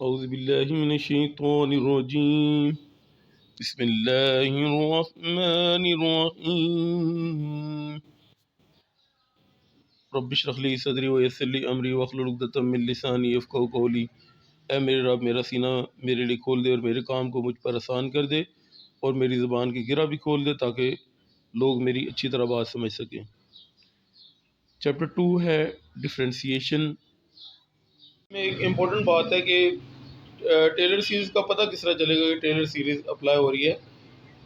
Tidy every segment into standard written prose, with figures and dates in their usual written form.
औज़ुबिल्लाहिमिनश्शैतानिर्रजीम बिस्मिल्लाहिर्रहमानिर्रहीम रब्बिश्रह ली सदरी व यस्सिर ली अमरी वहलुल उक़दतम मिन लिसानी यफ़क़हू क़ौली। ऐ मेरे रब मेरा सीना मेरे लिए खोल दे और मेरे काम को मुझ पर आसान कर दे और मेरी ज़ुबान की गिरा भी खोल दे ताकि लोग मेरी अच्छी तरह बात समझ सकें। चैप्टर 2 है डिफ्रेंसिएशन में। एक इम्पोर्टेंट बात है कि टेलर सीरीज़ का पता किस तरह चलेगा कि टेलर सीरीज़ अप्लाई हो रही है।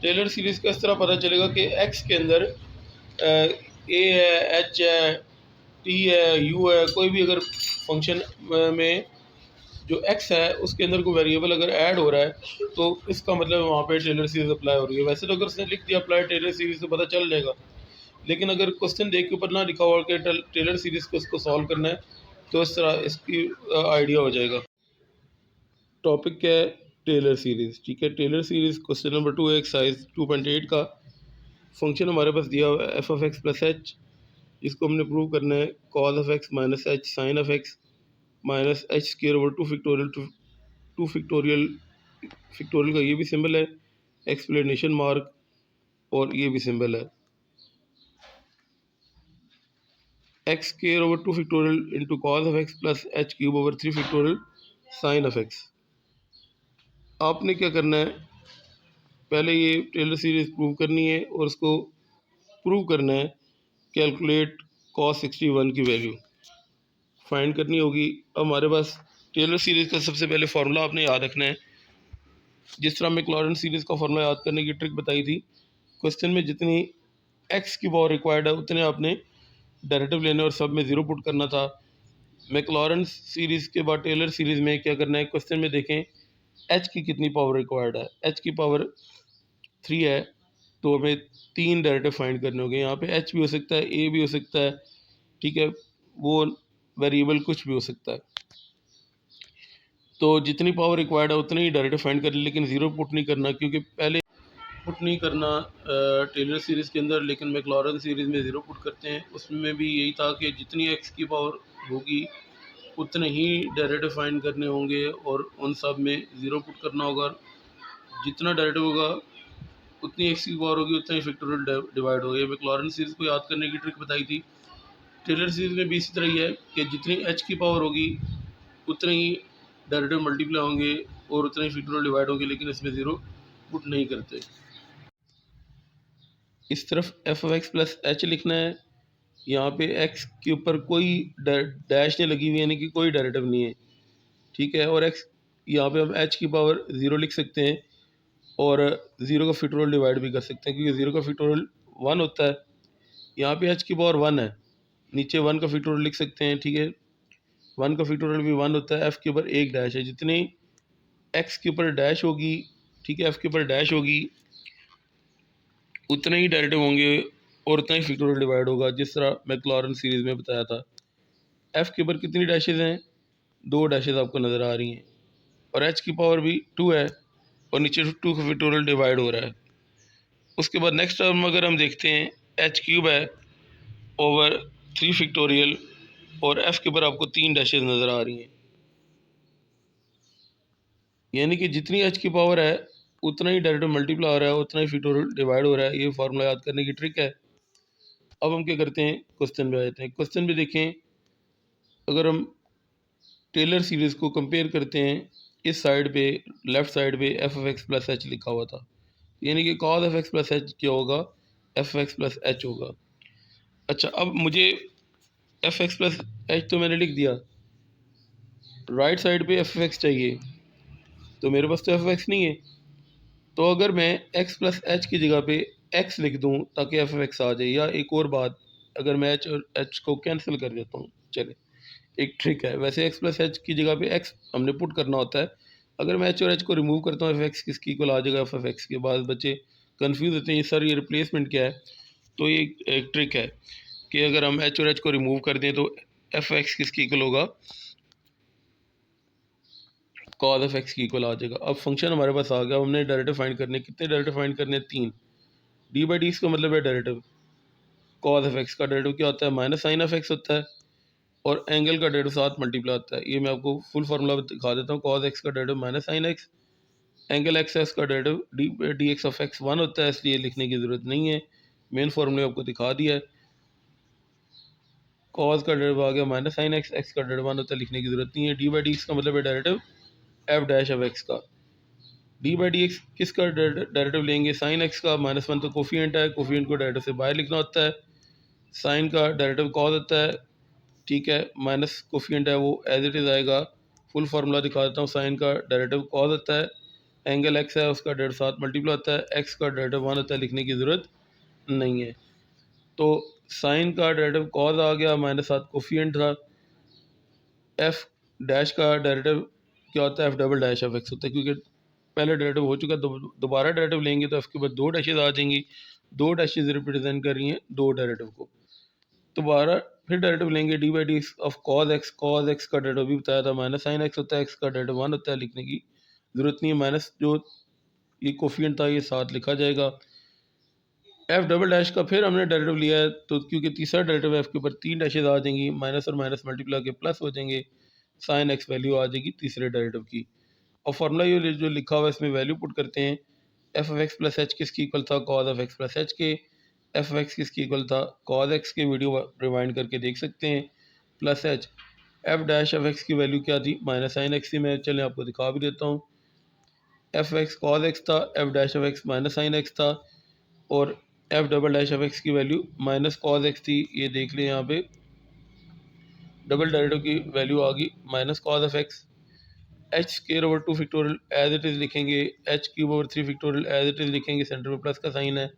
टेलर सीरीज़ का इस तरह पता चलेगा कि एक्स के अंदर ए है, एच है, टी है, यू है, कोई भी अगर फंक्शन में जो एक्स है उसके अंदर कोई वेरिएबल अगर ऐड हो रहा है तो इसका मतलब वहाँ पे टेलर सीरीज़ अप्लाई हो रही है। वैसे तो अगर उसने लिख दिया अप्लाई टेलर सीरीज़ तो पता चल जाएगा, लेकिन अगर क्वेश्चन देख के ऊपर ना लिखा हुआ कि टेलर सीरीज़ को इसको सॉल्व करना है तो इस तरह इसकी आइडिया हो जाएगा। टॉपिक है टेलर सीरीज़। ठीक है, टेलर सीरीज़ क्वेश्चन नंबर 2 है एक्सरसाइज 2.8 का। फंक्शन हमारे पास दिया हुआ है f of x plus h. इसको हमने प्रूव करना है cos of x minus h sine of x minus h square over 2 factorial factorial का ये भी सिंबल है, एक्सप्लेनेशन मार्क, और ये भी सिंबल है x square over 2 factorial into cos of x plus h cube over 3 factorial sine of x. आपने क्या करना है, पहले ये टेलर सीरीज प्रूव करनी है और उसको प्रूव करना है कैलकुलेट कॉस 61 की वैल्यू फाइंड करनी होगी। अब हमारे पास टेलर सीरीज़ का सबसे पहले फार्मूला आपने याद रखना है। जिस तरह मैं क्लॉरेंट सीरीज़ का फार्मूला याद करने की ट्रिक बताई थी, क्वेश्चन में जितनी एक्स की पावर रिक्वायर्ड है उतने आपने डेरिवेटिव लेने और सब में ज़ीरो पुट करना था। मैक्लॉरेंस सीरीज़ के बाद टेलर सीरीज़ में क्या करना है, क्वेश्चन में देखें एच की कितनी पावर रिक्वायर्ड है। एच की पावर 3 है तो हमें 3 डेरिवेटिव फाइंड करने होंगे। यहाँ पे एच भी हो सकता है, ए भी हो सकता है, ठीक है, वो वेरिएबल कुछ भी हो सकता है। तो जितनी पावर रिक्वायर्ड है उतनी ही डेरिवेटिव फाइंड कर ले, लेकिन ज़ीरो पुट नहीं करना, क्योंकि पहले पुट नहीं करना टेलर सीरीज़ के अंदर, लेकिन मैक्लॉरेंस सीरीज़ में ज़ीरो पुट करते हैं। उसमें भी यही था कि जितनी एक्स की पावर होगी उतने ही डेरिवेटिव फाइंड करने होंगे और उन सब में ज़ीरो पुट करना होगा। जितना डेरिवेटिव होगा उतनी एक्स की पावर होगी उतना ही फैक्टोरियल डिवाइड होगा। ये मैक्लॉरेंस सीरीज़ को याद करने की ट्रिक बताई थी। टेलर सीरीज़ में भी इसी तरह ही है कि जितनी एच की पावर होगी उतने ही डेरिवेटिव मल्टीप्लाई होंगे और उतने ही फैक्टोरियल डिवाइड होंगे, लेकिन इसमें ज़ीरो पुट नहीं करते। इस तरफ F of x plus H लिखना है। यहाँ पे एक्स के ऊपर कोई डैश नहीं लगी हुई, यानी कि कोई डेरिवेटिव नहीं है, ठीक है। और एक्स यहाँ पे हम एच की पावर ज़ीरो लिख सकते हैं और ज़ीरो का फैक्टोरियल डिवाइड भी कर सकते हैं, क्योंकि ज़ीरो का फैक्टोरियल 1 होता है। यहाँ पे एच की पावर 1 है, नीचे 1 का फैक्टोरियल लिख सकते हैं, ठीक है। 1 का फैक्टोरियल भी 1 होता है। एफ़ के ऊपर एक डैश है, जितनी एक्स के ऊपर डैश होगी, ठीक है, एफ़ के ऊपर डैश होगी उतने ही डेरिवेटिव होंगे और उतना ही फैक्टोरियल डिवाइड होगा, जिस तरह मैक्लॉरेंस सीरीज़ में बताया था। एफ़ के ऊपर कितनी डैशेज़ हैं, 2 डैशेज़ आपको नज़र आ रही हैं, और एच की पावर भी 2 है और नीचे 2 का फैक्टोरियल डिवाइड हो रहा है। उसके बाद नेक्स्ट टर्म अगर हम देखते हैं, एच क्यूब है ओवर 3 फैक्टोरियल और एफ़ के ऊपर आपको 3 डैशेज़ नज़र आ रही हैं, यानी कि जितनी एच की पावर है उतना ही डेरिवेटिव मल्टीप्लाई हो रहा है, उतना ही फैक्टोरियल डिवाइड हो रहा है। ये फार्मूला याद करने की ट्रिक है। अब हम क्या करते हैं, क्वेश्चन में आ जाते हैं। क्वेश्चन में देखें, अगर हम टेलर सीरीज़ को कंपेयर करते हैं, इस साइड पे लेफ़्ट साइड पे F of x plus H लिखा हुआ था, यानी कि cos of x plus H क्या होगा, एफ एक्स प्लस एच होगा। अच्छा, अब मुझे एफ एक्स प्लस एच तो मैंने लिख दिया, राइट साइड पे एफ एक्स चाहिए, तो मेरे पास तो एफ एक्स नहीं है। तो अगर मैं x प्लस एच की जगह पे x लिख दूं ताकि एफ एक्स आ जाए, या एक और बात, अगर मैं h और h को कैंसिल कर देता हूं, चले एक ट्रिक है। वैसे x प्लस एच की जगह पे x हमने पुट करना होता है। अगर मैं h और h को रिमूव करता हूँ, एफ एक्स किसकी इक्वल आ जाएगा, एफ एक्स के बाद बच्चे कन्फ्यूज़ होते हैं सर ये रिप्लेसमेंट क्या है। तो ये एक ट्रिक है कि अगर हम h और h को रिमूव कर दें तो एफ एक्स किसकी इक्वल होगा, कॉस ऑफ एक्स की इक्वल आ जाएगा। अब फंक्शन हमारे पास आ गया, हमने डेरिवेटिव फाइंड करने, कितने डेरिवेटिव फाइंड करने, 3। डी बाई डी इसका मतलब है डेरिवेटिव। कॉस ऑफ एक्स का डेरिवेटिव क्या होता है, माइनस साइन ऑफ एक्स होता है, और एंगल का डेरिवेटिव साथ मल्टीप्लाई होता है। ये मैं आपको फुल फार्मूला दिखा देता हूँ। कॉस एक्स का derivative minus sine x, angle x है उसका derivative D x of x 1 होता है, इसलिए लिखने की ज़रूरत नहीं है, मेन फार्मूले आपको दिखा दिया है। कॉस का डेरिवेटिव आ गया माइनस साइन एक्स, एक्स का डेरिवेटिव 1 होता है, लिखने की ज़रूरत नहीं है। डी बाई डी एक्स का मतलब है derivative F dash of x का। डी बाई डी एक्स किसका डेरिवेटिव लेंगे? साइन एक्स का। माइनस 1 तो कोफिएंट है, कोफिएंट को डेरिवेटिव से बाहर लिखना होता है। साइन का डेरिवेटिव कॉस होता है, ठीक है, माइनस कोफिएंट है वो एज इट इज़ आएगा। फुल फार्मूला दिखा देता हूँ। साइन का डेरिवेटिव कॉस होता है, एंगल एक्स है उसका डेरिवेटिव साथ मल्टीप्लाई होता है, एक्स का डेरिवेटिव 1 होता है, लिखने की ज़रूरत नहीं है। तो साइन का डेरिवेटिव कॉस आ गया, माइनस 7 कोफिएंट था। एफ डैश का डेरिवेटिव क्या होता है? F double dash of x होता है, क्योंकि पहले डेरिवेटिव हो चुका है, दोबारा डेरिवेटिव लेंगे तो एफ के बाद 2 डैशेज आ जाएंगी। 2 डैशेज रिप्रेजेंट कर रही हैं 2 डेरिवेटिव को। दोबारा फिर डेरिवेटिव लेंगे D by D of cos x. Cos x का डेरिवेटिव भी बताया था माइनस साइन एक्स होता है, एक्स का डेरिवेटिव 1 होता है, लिखने की ज़रूरत नहीं है। माइनस जो ये कोफिएंट था ये साथ लिखा जाएगा। एफ डबल डैश का फिर हमने डेरिवेटिव लिया है, तो क्योंकि तीसरा डेरिवेटिव एफ के ऊपर 3 डैशेज आ जाएंगी, माइनस और माइनस मल्टीप्लाई के प्लस हो जाएंगे, साइन एक्स वैल्यू आ जाएगी तीसरे डेरिवेटिव की। और फार्मूला ये जो लिखा हुआ है इसमें वैल्यू पुट करते हैं। F of x plus H किसकी इक्वल था? Cause of x plus H के। एफ ऑफ एक्स किसकी इक्वल था? कॉज एक्स के, वीडियो रिवाइंड करके देख सकते हैं, plus H. F dash of x की वैल्यू क्या थी? माइनस साइन एक्स थी। मैं चले आपको दिखा भी देता हूँ। एफ एक्स कॉज एक्स था, f dash of x minus sine x था, और f double dash of x की वैल्यू माइनस कॉज एक्स थी। ये देख लें यहाँ पे डबल डेरिवेटिव की वैल्यू आ गई minus cos of x. H square over 2 factorial as it is लिखेंगे, h cube over 3 factorial as it is लिखेंगे, सेंटर में प्लस का साइन है,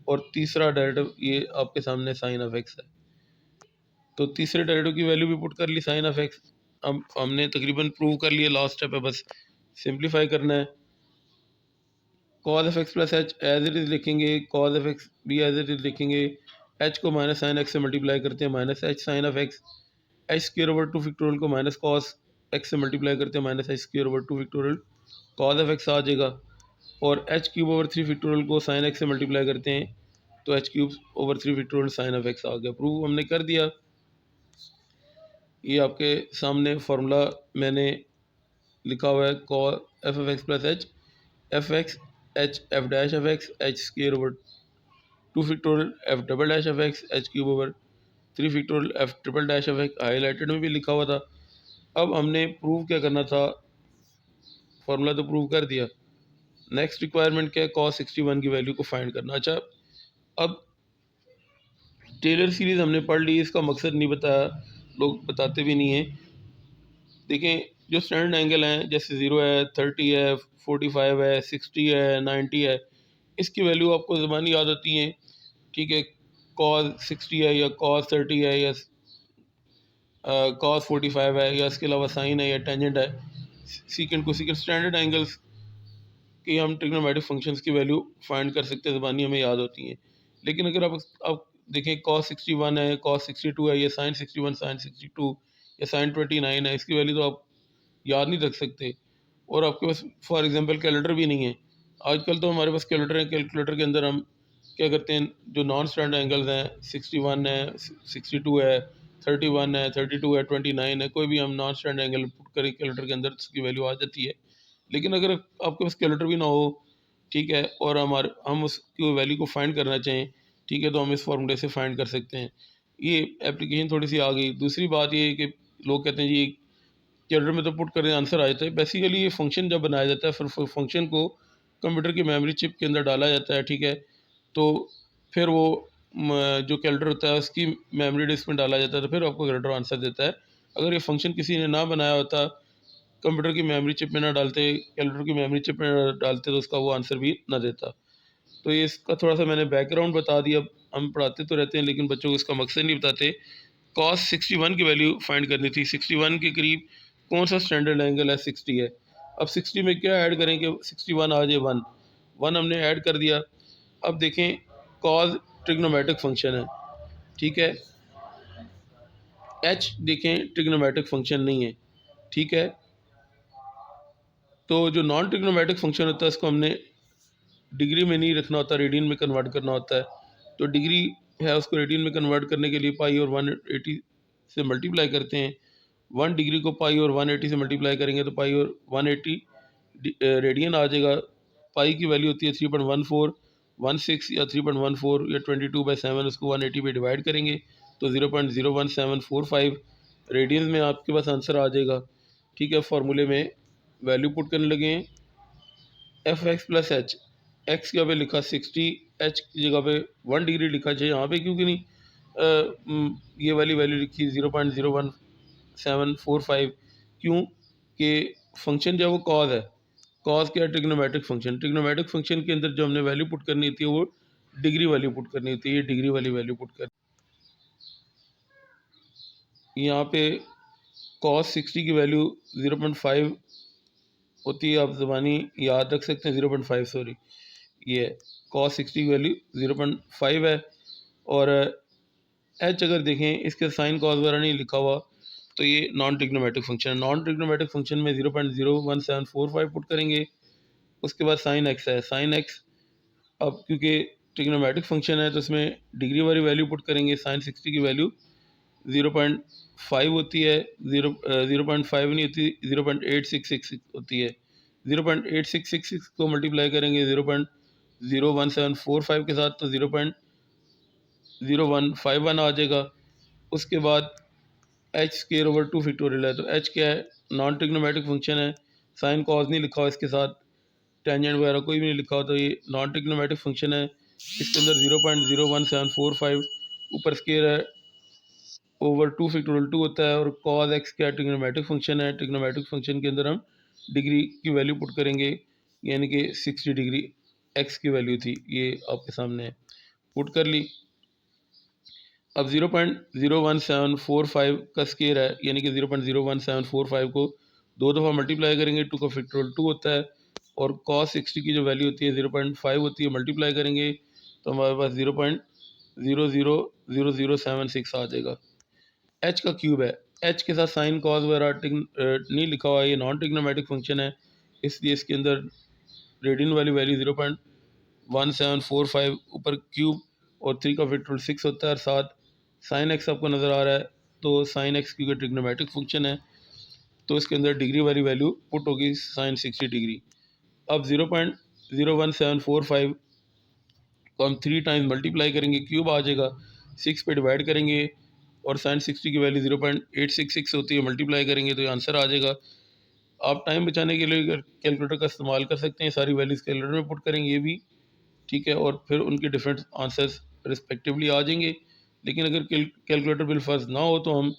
और तीसरा डेरिवेटिव ये आपके सामने साइन ऑफ एक्स है। तो तीसरे डेरिवेटिव की वैल्यू भी पुट कर ली साइन ऑफ एक्स। अब हमने तकरीबन प्रूव कर लिया, लास्ट स्टेप है बस सिंप्लीफाई करना है। Cos of x plus h as it is लिखेंगे, कॉज ऑफ एक्स भी एज इट इज़ लिखेंगे, एच को माइनस साइन एक्स से मल्टीप्लाई करते हैं, minus h sine of x. H square over 2 factorial को माइनस कॉस एक्स से multiply करते हैं, minus h square over 2 factorial cos of x आ जाएगा। और एच क्यूब ओवर 3 फैक्टोरियल को साइन एक्स से मल्टीप्लाई करते हैं, तो h cube over 3 factorial sine of x आ गया। प्रूव हमने कर दिया। ये आपके सामने फार्मूला मैंने लिखा हुआ है, कॉ F of x plus H, F x H F dash of x, h square over 2 factorial F double dash of x, H cube over 3 factorial F triple dash of x, highlighted में भी लिखा हुआ था। अब हमने prove क्या करना था? फार्मूला तो प्रूव कर दिया। नेक्स्ट रिक्वायरमेंट क्या है? कॉस 61 की वैल्यू को फाइंड करना। अच्छा, अब टेलर सीरीज़ हमने पढ़ ली, इसका मकसद नहीं बताया, लोग बताते भी नहीं हैं। देखें, जो स्टैंडर्ड एंगल हैं जैसे 0 है, 30 है, 45 है, 60 है, 90 है, इसकी वैल्यू आपको ज़बानी याद होती हैं, ठीक है। कॉस 60 है या कॉस 30 है या कॉस 45 है, या इसके अलावा साइन है या टेंजेंट है, सीकेंट को सीकेंट, स्टैंडर्ड एंगल्स कि हम ट्रिग्नोमेट्रिक फंक्शंस की वैल्यू फाइंड कर सकते हैं, ज़बानी हमें याद होती हैं। लेकिन अगर आप देखें कॉस 61 है, कॉस 62 है, या साइन 61, साइन 62, या साइन 29 है, इसकी वैल्यू तो आप याद नहीं रख सकते। और आपके पास फॉर एग्जांपल कैलकुलेटर भी नहीं है। आजकल तो हमारे पास कैलकुलेटर है, कैलकुलेटर के अंदर हम क्या करते हैं, जो नॉन स्टैंडर्ड एंगल्स हैं 61 है, 62 है, 31 है, 32 है, 29 है, कोई भी हम नॉन स्टैंडर्ड एंगल पुट करें कैलकुलेटर के अंदर, उसकी वैल्यू आ जाती है। लेकिन अगर आपके पास कैलकुलेटर भी ना हो, ठीक है, और हम उसकी वैल्यू को फाइंड करना चाहें, ठीक है, तो हम इस फार्मूले से फाइंड कर सकते हैं। ये एप्लीकेशन थोड़ी सी आ गई। दूसरी बात ये है कि लोग कहते हैं जी कैलकुलेटर में तो पुट करें आंसर आ जाता है। बेसिकली ये फंक्शन जब बनाया जाता है, फिर फंक्शन को कंप्यूटर की मेमोरी चिप के अंदर डाला जाता है, ठीक है, तो फिर वो जो कैलकुलेटर होता है उसकी मेमोरी डिस्क में डाला जाता है, तो फिर आपको कैलकुलेटर आंसर देता है। अगर ये फंक्शन किसी ने ना बनाया होता, कंप्यूटर की मेमोरी चिप में ना डालते, कैलकुलेटर की मेमोरी चिप में ना डालते, तो उसका वो आंसर भी ना देता। तो ये इसका थोड़ा सा मैंने बैकग्राउंड बता दिया। हम पढ़ाते तो रहते हैं लेकिन बच्चों को इसका मकसद नहीं बताते। कॉस 61 की वैल्यू फाइंड करनी थी। 61 के करीब कौन सा स्टैंडर्ड एंगल है? 60 है। अब 60 में क्या ऐड करें कि 61 आ जाए? 1 1 हमने ऐड कर दिया। अब देखें, कॉस ट्रिग्नोमेट्रिक फंक्शन है, ठीक है, एच देखें ट्रिग्नोमेट्रिक फंक्शन नहीं है, ठीक है। तो जो नॉन ट्रिग्नोमेट्रिक फंक्शन होता है उसको हमने डिग्री में नहीं रखना होता, रेडियन में कन्वर्ट करना होता है। तो डिग्री है उसको रेडियन में कन्वर्ट करने के लिए पाई और 180 से मल्टीप्लाई करते हैं, 1 डिग्री को पाई और 180 से मल्टीप्लाई करेंगे तो पाई और 180 रेडियन आ जाएगा। पाई की वैल्यू होती है 3.1416 या 3.14 या 22/7, उसको 180 पे डिवाइड करेंगे तो 0.01745 रेडियन में आपके पास आंसर आ जाएगा। ठीक है, फार्मूले में वैल्यू पुट करने लगे हैं। F x plus H, x की जगह पे लिखा 60, एच की जगह पे 1 डिग्री लिखा चाहिए यहाँ पे, क्योंकि नहीं ये वाली वैल्यू लिखी 0.01745, क्यों कि फंक्शन जो है वो कॉज है। कॉज क्या है? Trigonometric function. ट्रिग्नोमेट्रिक फंक्शन के अंदर जो हमने वैल्यू पुट करनी होती है वो डिग्री वैल्यू पुट करनी होती है, ये डिग्री वाली वैल्यू पुट कर। यहाँ पे कॉस 60 की वैल्यू 0.5 होती है, आप ज़बानी याद रख सकते हैं, 0.5 सॉरी, ये कॉस 60 की वैल्यू 0.5 है। और एच अगर देखें, इसके साइन कॉस वगैरह नहीं लिखा हुआ, तो ये नॉन ट्रिग्नोमेट्रिक फंक्शन है। नॉन ट्रिग्नोमेट्रिक फंक्शन में 0.01745 पुट करेंगे। उसके बाद साइन एक्स है, साइन एक्स अब क्योंकि ट्रिग्नोमेट्रिक फंक्शन है तो इसमें डिग्री वाली वैल्यू पुट करेंगे। साइन 60 की वैल्यू 0.5 होती है, 0.5 नहीं होती, 0.8666 होती है। 0.8666 को मल्टीप्लाई करेंगे 0.01745 के साथ तो 0.0151 आ जाएगा। उसके बाद एच स्केयर ओवर 2 फैक्टोरियल है, तो एच क्या है? नॉन ट्रिग्नोमेट्रिक फंक्शन है, साइन कॉज नहीं लिखा हुआ इसके साथ, टेंजेंट वगैरह कोई भी नहीं लिखा हुआ, तो ये नॉन ट्रिग्नोमेट्रिक फंक्शन है। इसके अंदर 0.01745 ऊपर स्केयर है ओवर 2 फैक्टोरियल 2 होता है। और कॉज एक्स क्या? ट्रिग्नोमेट्रिक फंक्शन है। ट्रिग्नोमेट्रिक फंक्शन के अंदर हम डिग्री की वैल्यू पुट करेंगे, यानी कि 60 डिग्री एक्स की वैल्यू थी, ये आपके सामने पुट कर ली। अब 0.01745 का स्केयर है, यानी कि 0.01745 को 2 दफ़ा मल्टीप्लाई करेंगे, 2 का फैक्टोरियल 2 होता है, और कॉस 60 की जो वैल्यू होती है 0.5 होती है, मल्टीप्लाई करेंगे तो हमारे पास 0.000076 आ जाएगा। एच का क्यूब है, एच के साथ साइन कॉस वगैरह नहीं लिखा हुआ, ये नॉन ट्रिग्नोमेट्रिक फंक्शन है, इसलिए इसके अंदर रेडियन वाली वैल्यू 0.1745 ऊपर क्यूब और 3 का फैक्टोरियल 6 होता है, और साथ साइन एक्स आपको नज़र आ रहा है, तो साइन एक्स क्योंकि ट्रिग्नोमेट्रिक फंक्शन है तो इसके अंदर डिग्री वाली वैल्यू पुट होगी साइन 60 डिग्री। अब 0.01745 को हम 3 टाइम्स मल्टीप्लाई करेंगे, क्यूब आ जाएगा, 6 पे डिवाइड करेंगे और साइन 60 की वैल्यू 0.866 होती है, मल्टीप्लाई करेंगे तो ये आंसर आ जाएगा। आप टाइम बचाने के लिए कैलकुलेटर का इस्तेमाल कर सकते हैं, सारी वैल्यूज़ कैलकुलेटर में पुट करेंगे ये भी, ठीक है, और फिर उनके डिफरेंट आंसर्स रिस्पेक्टिवली आ जाएंगे। लेकिन अगर कैलकुलेटर बिलफर्ज ना हो तो हम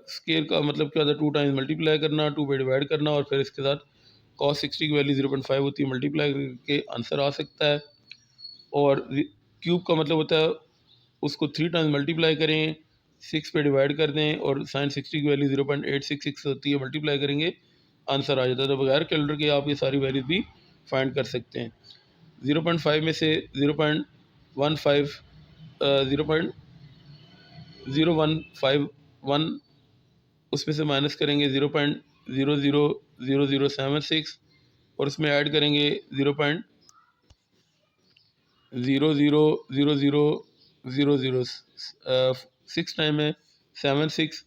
स्केयर का मतलब क्या होता है? 2 टाइम्स मल्टीप्लाई करना, 2 पे डिवाइड करना, और फिर इसके साथ कॉस 60 की वैल्यू 0.5 होती है, मल्टीप्लाई करके आंसर आ सकता है। और क्यूब का मतलब होता है उसको 3 टाइम्स मल्टीप्लाई करें, 6 पे डिवाइड कर दें, और साइन 60 की वैल्यू 0.866 होती है, मल्टीप्लाई करेंगे आंसर आ जाता है। तो बगैर कैलकुलेटर के आप ये सारी वैल्यूज भी फाइंड कर सकते हैं। 0.5 में से 0.15 0.0151 उसमें से माइनस करेंगे 0.000076, और उसमें ऐड करेंगे 0.000006 टाइम है 76।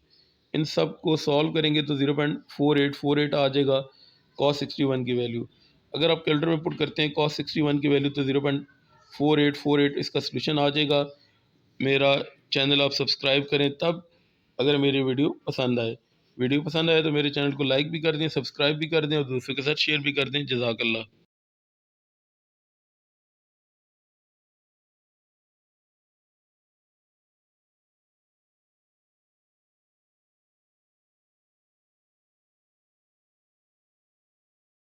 इन सब को सॉल्व करेंगे तो 0.4848 आ जाएगा कॉस 61 की वैल्यू। अगर आप कैलकुलेटर में पुट करते हैं कॉस 61 की वैल्यू तो 0.4848 इसका सोल्यूशन आ जाएगा। मेरा चैनल आप सब्सक्राइब करें तब, अगर मेरी वीडियो पसंद आए। वीडियो पसंद आए तो मेरे चैनल को लाइक भी कर दें, सब्सक्राइब भी कर दें और दूसरों के साथ शेयर भी कर दें। जज़ाकल्लाह।